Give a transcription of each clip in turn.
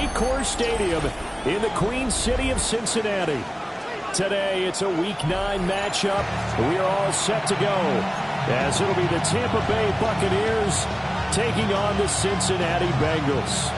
Paycor Stadium in the Queen City of Cincinnati. Today, it's a Week 9 matchup. We are all set to go, as it'll be the Tampa Bay Buccaneers taking on the Cincinnati Bengals.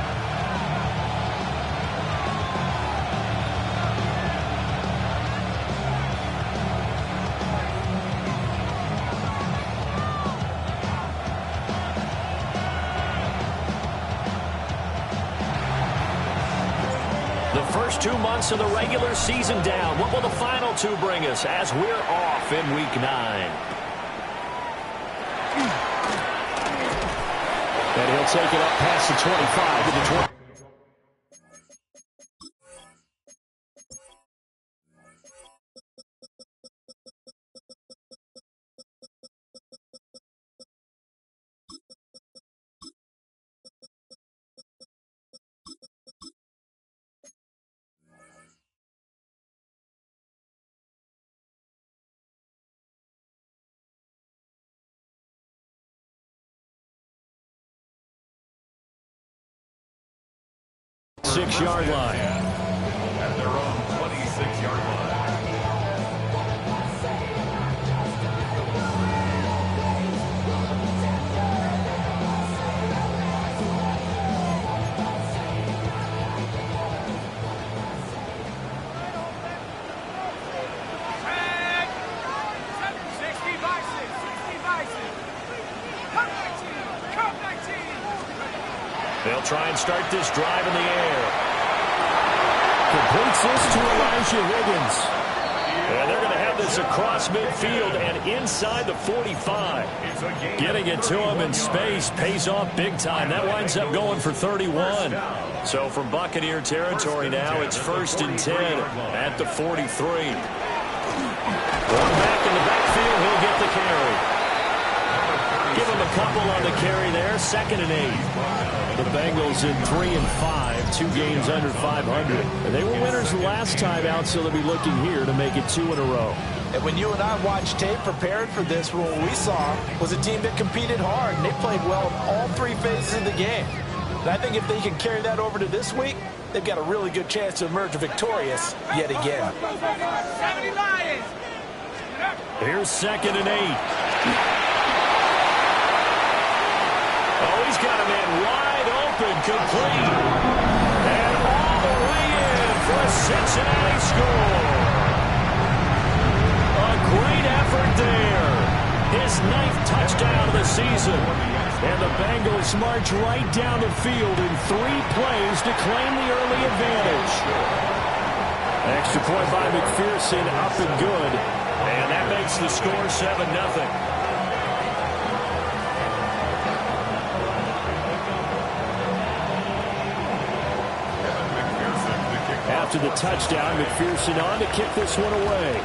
First 2 months of the regular season down. What will the final 2 bring us as we're off in Week 9? And he'll take it up past the 25 to the 20. Six-yard line. At their own 26-yard line. They'll try and start this drive in the air. Completes this to Elijah Higgins. And they're going to have this across midfield and inside the 45. Getting it to him in space pays off big time. That winds up going for 31. So from Buccaneer territory now, it's 1st and 10 at the 43. Going back in the backfield, he'll get the carry. Give him a couple on the carry there. 2nd and 8. The Bengals in 3 and 5, 2 games under 500. And they were winners last time out, so they'll be looking here to make it 2 in a row. And when you and I watched tape preparing for this, what we saw was a team that competed hard, and they played well in all 3 phases of the game. And I think if they can carry that over to this week, they've got a really good chance to emerge victorious yet again. Here's 2nd and 8. Oh, he's got a man wide open, complete. And all the way in for a Cincinnati score. A great effort there. His 9th touchdown of the season. And the Bengals march right down the field in 3 plays to claim the early advantage. Extra point by McPherson, up and good. And that makes the score 7-0. After the touchdown, McPherson on to kick this one away.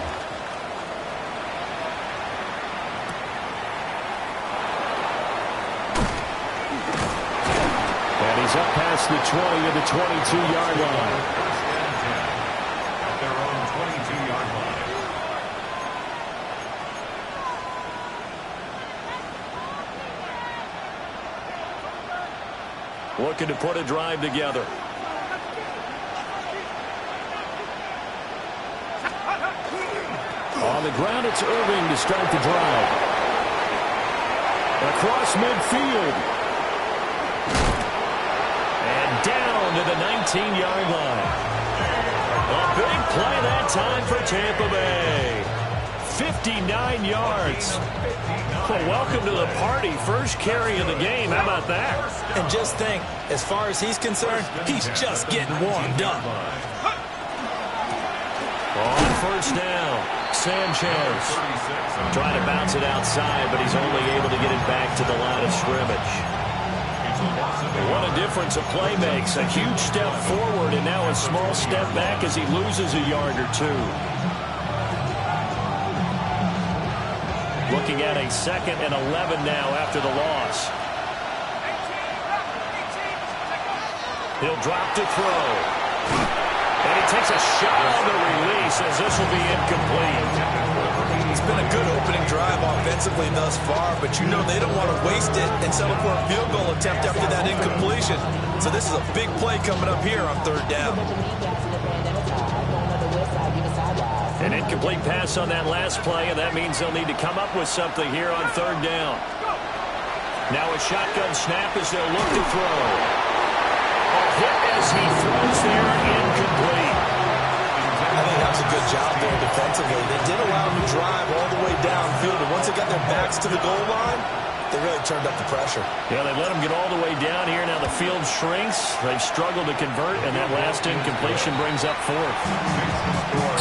And he's up past the 20 of the 22-yard line. At their own 22-yard line. Looking to put a drive together. On the ground, it's Irving to start the drive. Across midfield. And down to the 19-yard line. A big play that time for Tampa Bay. 59 yards. Well, welcome to the party. First carry of the game. How about that? And just think, as far as he's concerned, he's just getting warmed up. On 1st down, Sanchez trying to bounce it outside, but he's only able to get it back to the line of scrimmage. What a difference a play makes. A huge step forward and now a small step back as he loses a yard or 2. Looking at a 2nd and 11 now after the loss. He'll drop to throw. And he takes a shot on the release as this will be incomplete. It's been a good opening drive offensively thus far, but you know they don't want to waste it and settle for a field goal attempt after that incompletion. So this is a big play coming up here on third down. An incomplete pass on that last play, and that means they'll need to come up with something here on third down. Now a shotgun snap as they'll look to throw. A hit as he throws there, incomplete. I think that was a good job there defensively. They did allow them to drive all the way downfield, but once they got their backs to the goal line, they really turned up the pressure. Yeah, they let them get all the way down here. Now the field shrinks. They've struggled to convert, and that last incompletion brings up fourth.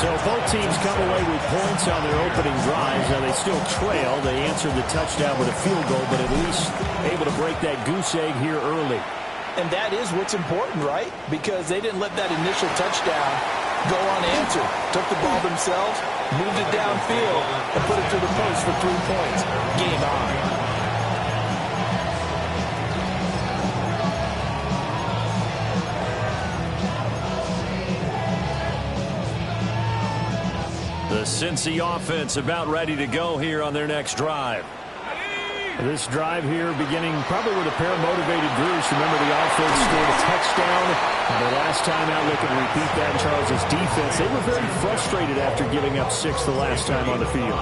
So both teams come away with points on their opening drives. Now they still trail. They answered the touchdown with a field goal, but at least able to break that goose egg here early. And that is what's important, right? Because they didn't let that initial touchdown go unanswered. Took the ball themselves, moved it downfield, and put it through the post for 3 points. Game on. The Cincy offense about ready to go here on their next drive. This drive here beginning probably with a pair of motivated groups. Remember, the offense scored a touchdown. The last time out, they could repeat that in Charles' defense. They were very frustrated after giving up 6 the last time on the field.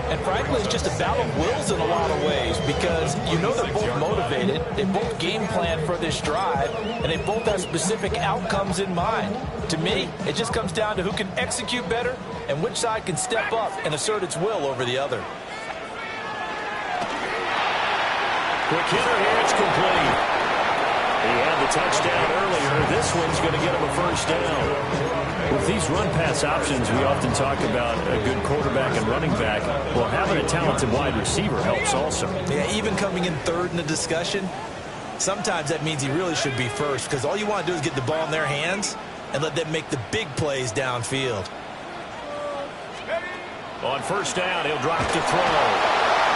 And frankly, it's just a battle of wills in a lot of ways because you know they're both motivated. They both game plan for this drive, and they both have specific outcomes in mind. To me, it just comes down to who can execute better and which side can step up and assert its will over the other. Quick hitter here, it's complete. He had the touchdown earlier. This one's going to get him a first down. With these run-pass options, we often talk about a good quarterback and running back. Well, having a talented wide receiver helps also. Yeah, even coming in third in the discussion, sometimes that means he really should be first because all you want to do is get the ball in their hands and let them make the big plays downfield. On first down, he'll drop to throw.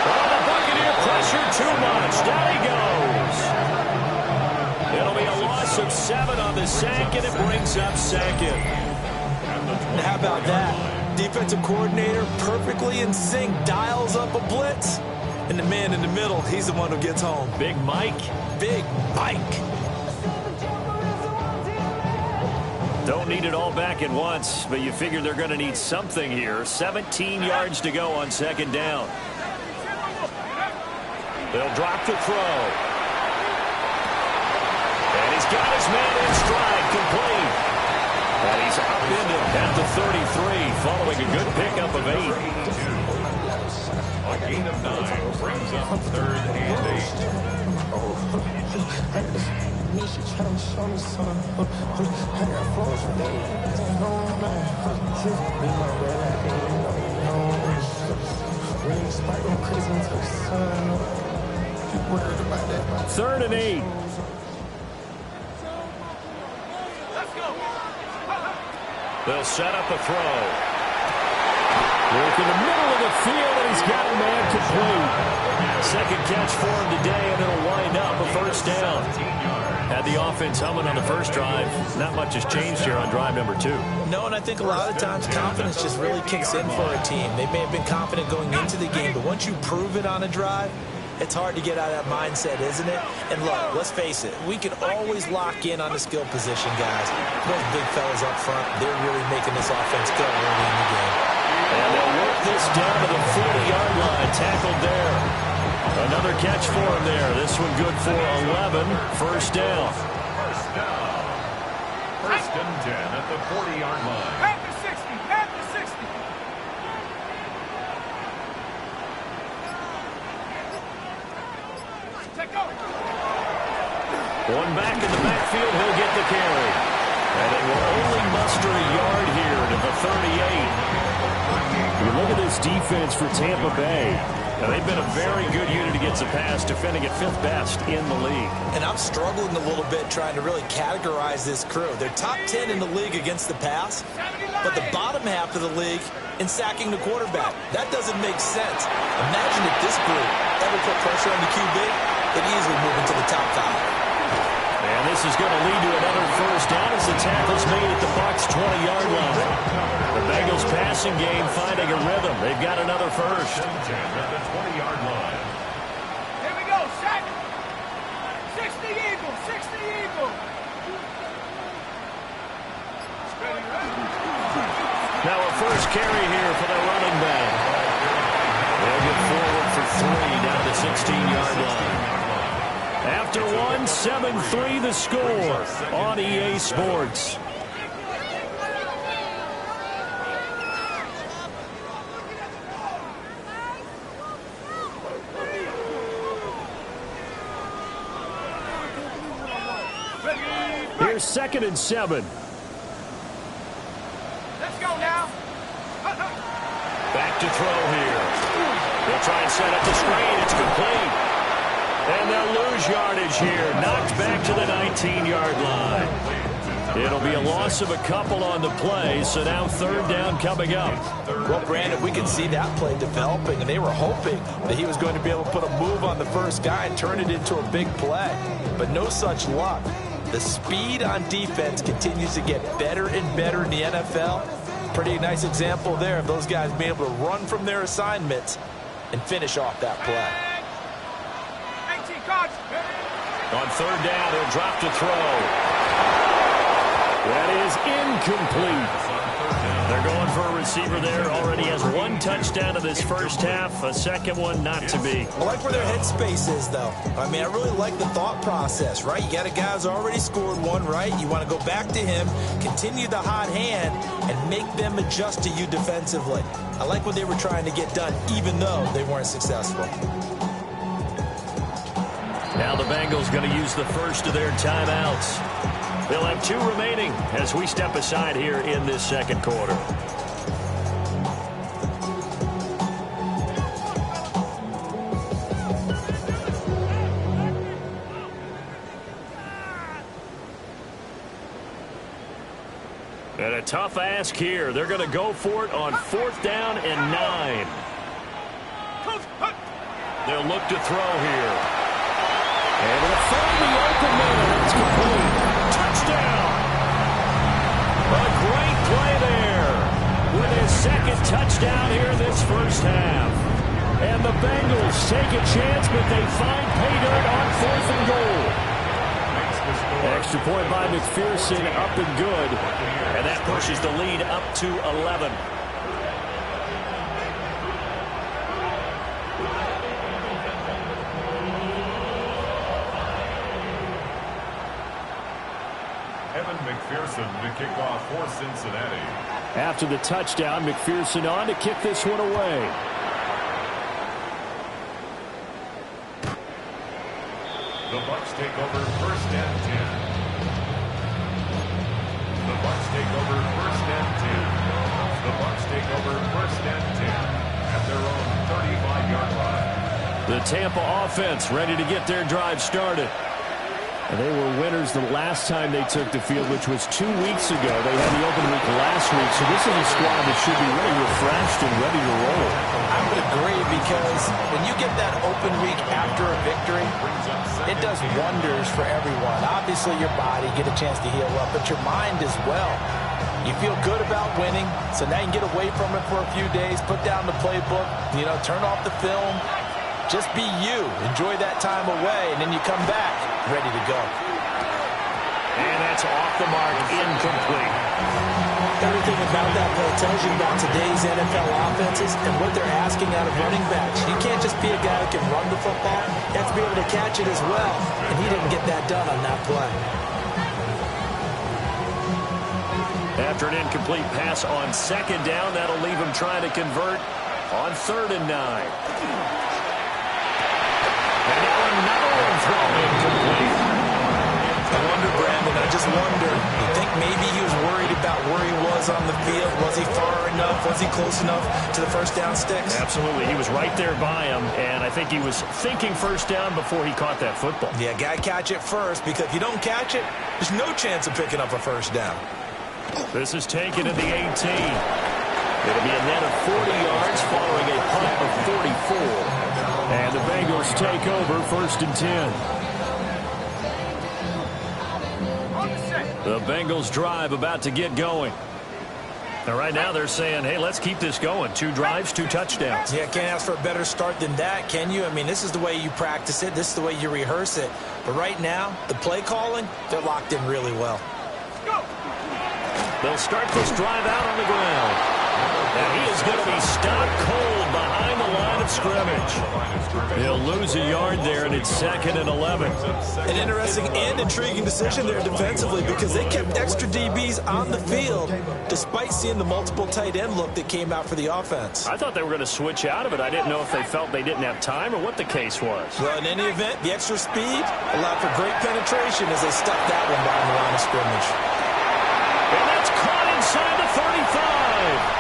Oh, the Buccaneer pressure too much. Down he goes. It'll be a loss of 7 on the sack, and it brings up second. And how about that? Defensive coordinator perfectly in sync, dials up a blitz. And the man in the middle, he's the one who gets home. Big Mike. Big Mike. Don't need it all back at once, but you figure they're going to need something here. 17 yards to go on second down. They'll drop to throw. And he's got his man in stride, complete. And he's out into at the 33, following a good pickup of 8. A gain of 9 brings up third and 8. Third and 8. They'll set up a throw. Look in the middle of the field, and he's got a man complete. Second catch for him today, and it'll wind up a first down. Had the offense humming on the first drive. Not much has changed here on drive number 2. No, and I think a lot of times confidence just really kicks in for a team. They may have been confident going into the game, but once you prove it on a drive, it's hard to get out of that mindset, isn't it? And look, let's face it, we can always lock in on the skill position, guys. Those big fellas up front, they're really making this offense go early in the game. And they'll work this down to the 40-yard line. Tackled there. Another catch for him there. This one good for 11. First down. First down. First and 10 at the 40-yard line. At the 60. At the 60. Take over. One back in the backfield. He'll get the carry. And it will only muster a yard here to the 38. You look at this defense for Tampa Bay. Now, they've been a very good unit against the pass, defending at 5th best in the league. And I'm struggling a little bit trying to really categorize this crew. They're top 10 in the league against the pass, but the bottom half of the league in sacking the quarterback. That doesn't make sense. Imagine if this group ever put pressure on the QB, they'd easily move into the top 5. And this is going to lead to another first down as the tackle's made at the Bucs' 20-yard line. The Bengals passing game finding a rhythm. They've got another first. At the 20-yard line. Here we go, set. 60 Eagles, 60 Eagles. Now a first carry here for the running back. They'll get forward for 3 down to the 16-yard line. After 1, 7-3 the score on EA Sports. Here's 2nd and 7. Let's go now. Back to throw here. They'll try and set up the screen. It's complete. And they'll lose yardage here. Knocked back to the 19-yard line. It'll be a loss of a couple on the play, so now 3rd down coming up. Well, Brandon, we can see that play developing, and they were hoping that he was going to be able to put a move on the first guy and turn it into a big play. But no such luck. The speed on defense continues to get better and better in the NFL. Pretty nice example there of those guys being able to run from their assignments and finish off that play. On 3rd down, he'll drop to throw. That is incomplete. They're going for a receiver there. Already has 1 touchdown in this first half. A second one not to be. I like where their headspace is, though. I mean, I really like the thought process, right? You got a guy who's already scored 1, right? You want to go back to him, continue the hot hand, and make them adjust to you defensively. I like what they were trying to get done, even though they weren't successful. Now the Bengals going to use the first of their timeouts. They'll have 2 remaining as we step aside here in this second quarter. And a tough ask here. They're going to go for it on 4th down and 9. They'll look to throw here. Able to find the open man. It's complete. Touchdown. A great play there with his 2nd touchdown here in this first half. And the Bengals take a chance, but they find pay dirt on 4th and goal. Extra point by McPherson, up and good. And that pushes the lead up to 11. McPherson to kick off for Cincinnati. After the touchdown, McPherson on to kick this one away. The Bucs take over 1st and 10. The Bucs take over 1st and 10. The Bucs take over 1st and 10 at their own 35-yard line. The Tampa offense ready to get their drive started. And they were winners the last time they took the field, which was 2 weeks ago. They had the open week last week, so this is a squad that should be really refreshed and ready to roll. I would agree, because when you get that open week after a victory, it does wonders for everyone. Obviously, your body, get a chance to heal up, but your mind as well. You feel good about winning, so now you can get away from it for a few days, put down the playbook, turn off the film. Just be you. Enjoy that time away, and then you come back ready to go. And that's off the mark, incomplete. Everything about that play tells you about today's NFL offenses and what they're asking out of running backs. You can't just be a guy who can run the football. You have to be able to catch it as well, and he didn't get that done on that play. After an incomplete pass on 2nd down, that'll leave him trying to convert on 3rd and 9. And now another one thrown incomplete. I wonder, Brandon, I just wonder, you think maybe he was worried about where he was on the field? Was he far enough? Was he close enough to the first down sticks? Absolutely. He was right there by him, and I think he was thinking first down before he caught that football. Yeah, got to catch it first, because if you don't catch it, there's no chance of picking up a first down. This is taken at the 18. It'll be a net of 40 yards following a punt of 44. And the Bengals take over 1st and 10. The Bengals drive about to get going. And right now they're saying, hey, let's keep this going. 2 drives, 2 touchdowns. Yeah, can't ask for a better start than that, can you? I mean, this is the way you practice it. This is the way you rehearse it. But right now, the play calling, they're locked in really well. They'll start this drive out on the ground. And he is going to be stopped cold behind the line of scrimmage. He'll lose a yard there, and it's 2nd and 11. An interesting and intriguing decision there defensively because they kept extra DBs on the field despite seeing the multiple tight end look that came out for the offense. I thought they were going to switch out of it. I didn't know if they felt they didn't have time or what the case was. Well, in any event, the extra speed allowed for great penetration as they stuffed that one behind the line of scrimmage. And that's caught inside the 35.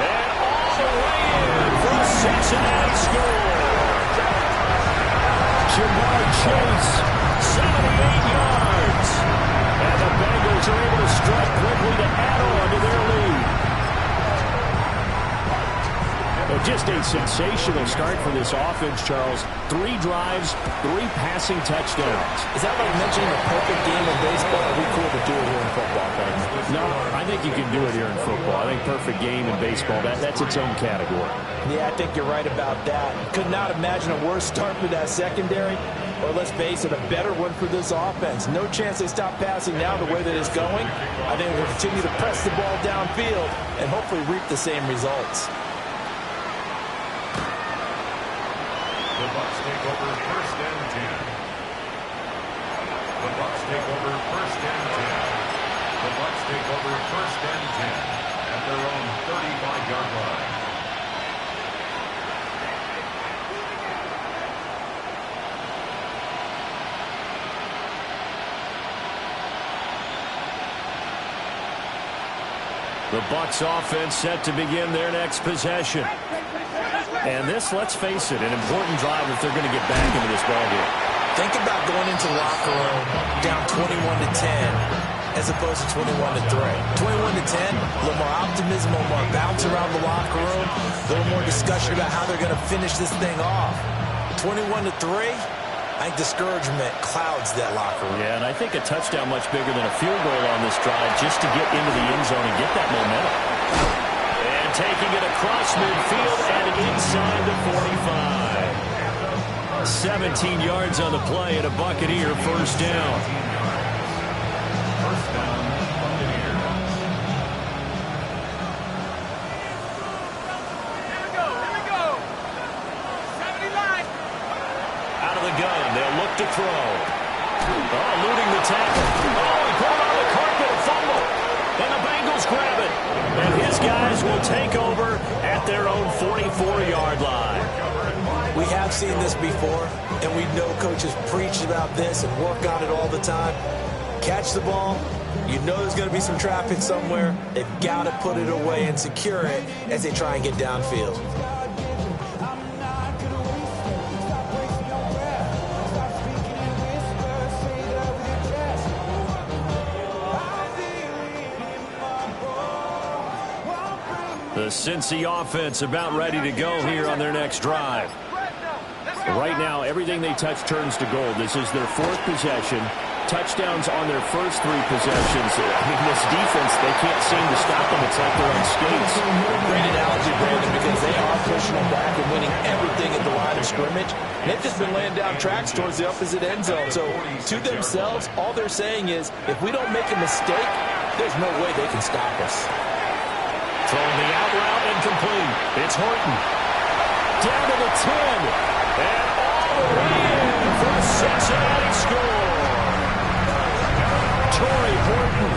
And all the way in for a Cincinnati score. Jamar Chase, 78 yards. And the Bengals are able to strike quickly to add on to their lead. just a sensational start for this offense, Charles. 3 drives, 3 passing touchdowns. Is that like mentioning a perfect game of baseball? It'd be cool to do it here in football, Craig. No, I think you can do it here in football. I think perfect game in baseball, that's its own category. Yeah, I think you're right about that. Could not imagine a worse start for that secondary, or let's face it, a better one for this offense. No chance they stop passing now the way that it's going. I think we'll continue to press the ball downfield and hopefully reap the same results. The Bucs take over 1st and 10. The Bucs take over 1st and 10. The Bucs take over 1st and 10 at their own 35-yard line. The Bucs offense set to begin their next possession. And this, let's face it, an important drive if they're going to get back into this ballgame. Think about going into the locker room down 21-10 as opposed to 21-3. 21-10, a little more optimism, a little more bounce around the locker room, a little more discussion about how they're going to finish this thing off. 21-3, I think discouragement clouds that locker room. Yeah, and I think a touchdown much bigger than a field goal on this drive just to get into the end zone and get that momentum. And taking it across midfield and inside the 45. 17 yards on the play and a Buccaneer first down. First down, Buccaneer. Here we go. 70 line. Out of the gun, they'll look to throw. Oh, eluding the tackle. Oh, he put it on the carpet, a fumble. And the Bengals grab it. And his guys will take over at their own 44-yard line. We have seen this before, and we know coaches preach about this and work on it all the time. Catch the ball. You know there's going to be some traffic somewhere. They've got to put it away and secure it as they try and get downfield. The Cincy offense about ready to go here on their next drive. Right now, everything they touch turns to gold. This is their 4th possession. Touchdowns on their first 3 possessions. I mean, this defense, they can't seem to stop them. It's like they're on skates. Great analogy, Brandon, because they are pushing them back and winning everything at the line of scrimmage. They've just been laying down tracks towards the opposite end zone. So, to themselves, all they're saying is, if we don't make a mistake, there's no way they can stop us. Throwing the out route incomplete. It's Horton. Down to the 10. And all the way in for a Cincinnati score. Torrey Horton,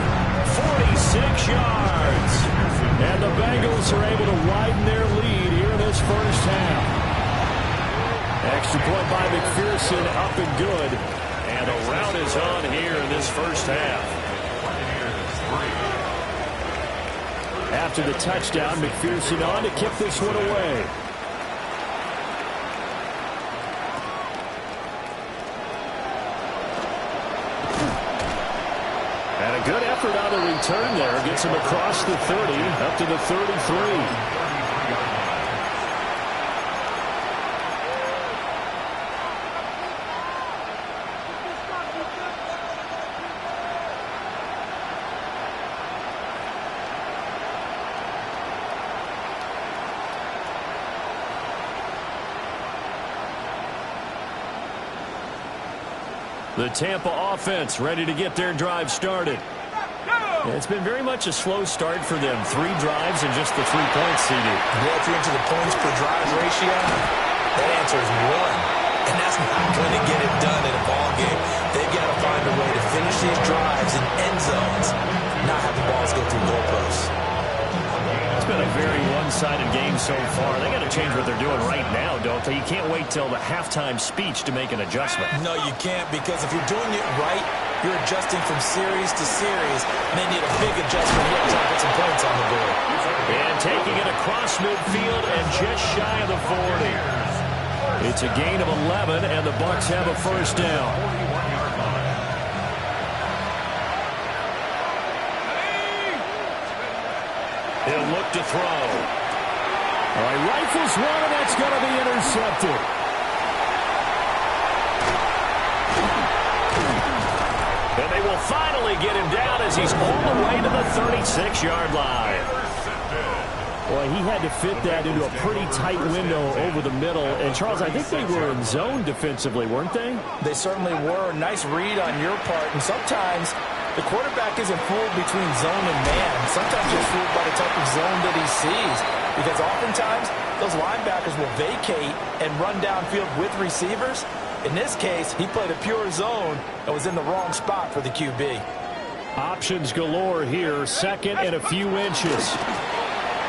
46 yards. And the Bengals are able to widen their lead here in this first half. Extra point by McPherson, up and good. And a rout is on here in this first half. After the touchdown, McPherson on to kick this one away. And a good effort on the return there. Gets him across the 30, up to the 33. The Tampa offense ready to get their drive started. It's been very much a slow start for them. 3 drives and just the 3 points, CD. Yeah, if you're into the points per drive ratio, that answer is 1. And that's not going to get it done in a ball game. They've got to find a way to finish these drives in end zones, not have the balls go through goalposts. It's been a very one-sided game so far. They got to change what they're doing right now, don't they? You can't wait till the halftime speech to make an adjustment. No, you can't, because if you're doing it right, you're adjusting from series to series, and they need a big adjustment here to try to put some points on the board. And taking it across midfield and just shy of the 40. It's a gain of 11, and the Bucs have a first down. He'll look to throw. All right, rifles one, and that's going to be intercepted. And they will finally get him down as he's all the way to the 36-yard line. Well, he had to fit that into a pretty tight window over the middle. And, Charles, I think they were in zone defensively, weren't they? They certainly were. Nice read on your part. And sometimes the quarterback isn't fooled between zone and man. Sometimes he's fooled by the type of zone that he sees. Because oftentimes, those linebackers will vacate and run downfield with receivers. In this case, he played a pure zone and was in the wrong spot for the QB. Options galore here. Second and a few inches.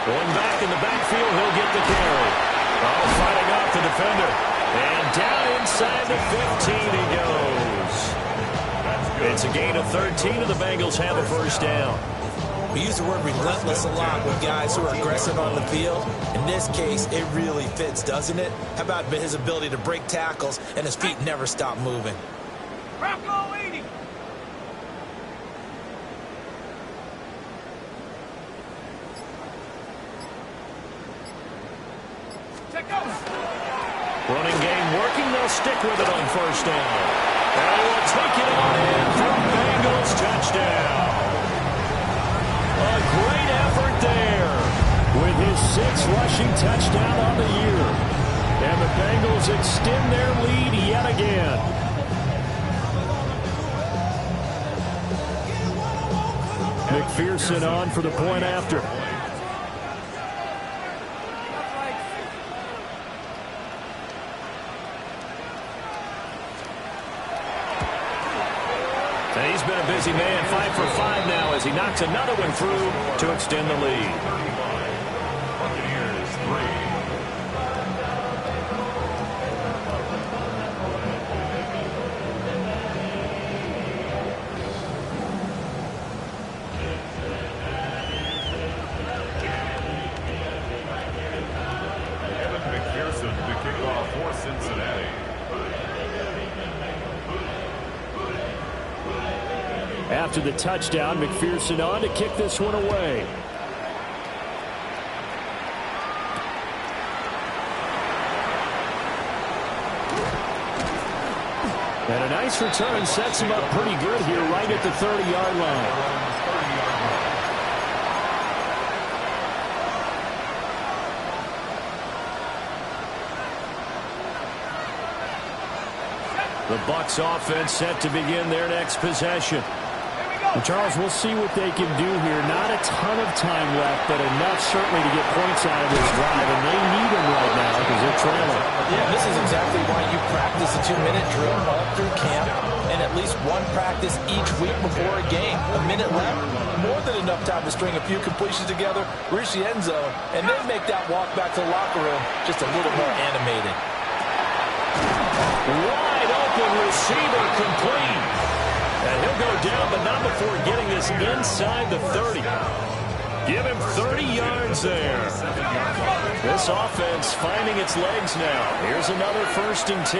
Going back in the backfield, he'll get the carry. Oh, fighting off the defender. And down inside the 15 he goes. It's a gain of 13, and the Bengals have a first down. We use the word relentless a lot with guys who are aggressive on the field. In this case, it really fits, doesn't it? How about his ability to break tackles and his feet never stop moving? Rocco 80. Check out. Running game working. They'll stick with it on first down. And they will take it on in for a Bengals touchdown. A great effort there. With his 6th rushing touchdown on the year. And the Bengals extend their lead yet again. McPherson on for the point after. And he's been a busy man, 5 for 5 now as he knocks another one through to extend the lead. Buccaneers 3. McPherson to kick off for Cincinnati. After the touchdown, McPherson on to kick this one away. And a nice return sets him up pretty good here right at the 30-yard line. The Bucs offense set to begin their next possession. And Charles, we'll see what they can do here. Not a ton of time left, but enough certainly to get points out of this drive, and they need them right now because they're trailing. Yeah, this is exactly why you practice a 2-minute drill all through camp and at least one practice each week before a game. A minute left, more than enough time to string a few completions together, reach the end zone, and then make that walk back to the locker room just a little more animated. Wide open receiver complete. And he'll go down, but not before getting this inside the 30. Give him 30 yards there. This offense finding its legs now. Here's another 1st and 10.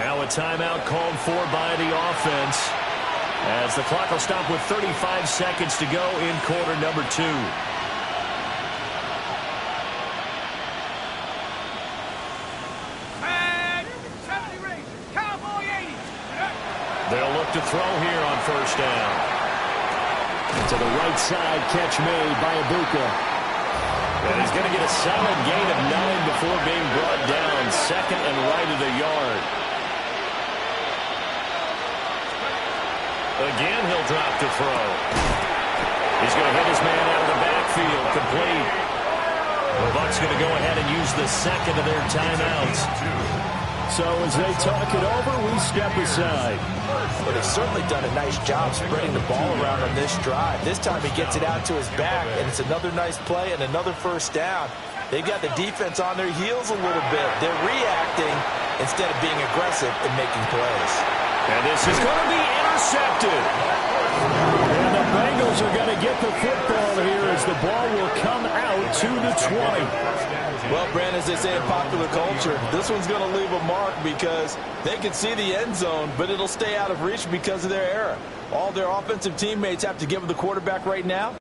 Now a timeout called for by the offense, as the clock will stop with 35 seconds to go in quarter number 2. They'll look to throw here on first down. To the right side, catch made by Ibuka. And he's going to get a solid gain of 9 before being brought down. 2nd and right of the yard. Again, he'll drop to throw. He's going to hit his man out of the backfield. Complete. The Bucs going to go ahead and use the second of their timeouts. So as they talk it over, we step aside. But he's certainly done a nice job spreading the ball around on this drive. This time he gets it out to his back, and it's another nice play and another first down. They've got the defense on their heels a little bit. They're reacting instead of being aggressive and making plays. And this is going to be intercepted. And the Bengals are going to get the football here as the ball will come out to the 20. Well, Brandon, as they say in popular culture, this one's going to leave a mark because they can see the end zone, but it'll stay out of reach because of their error. All their offensive teammates have to give the quarterback right now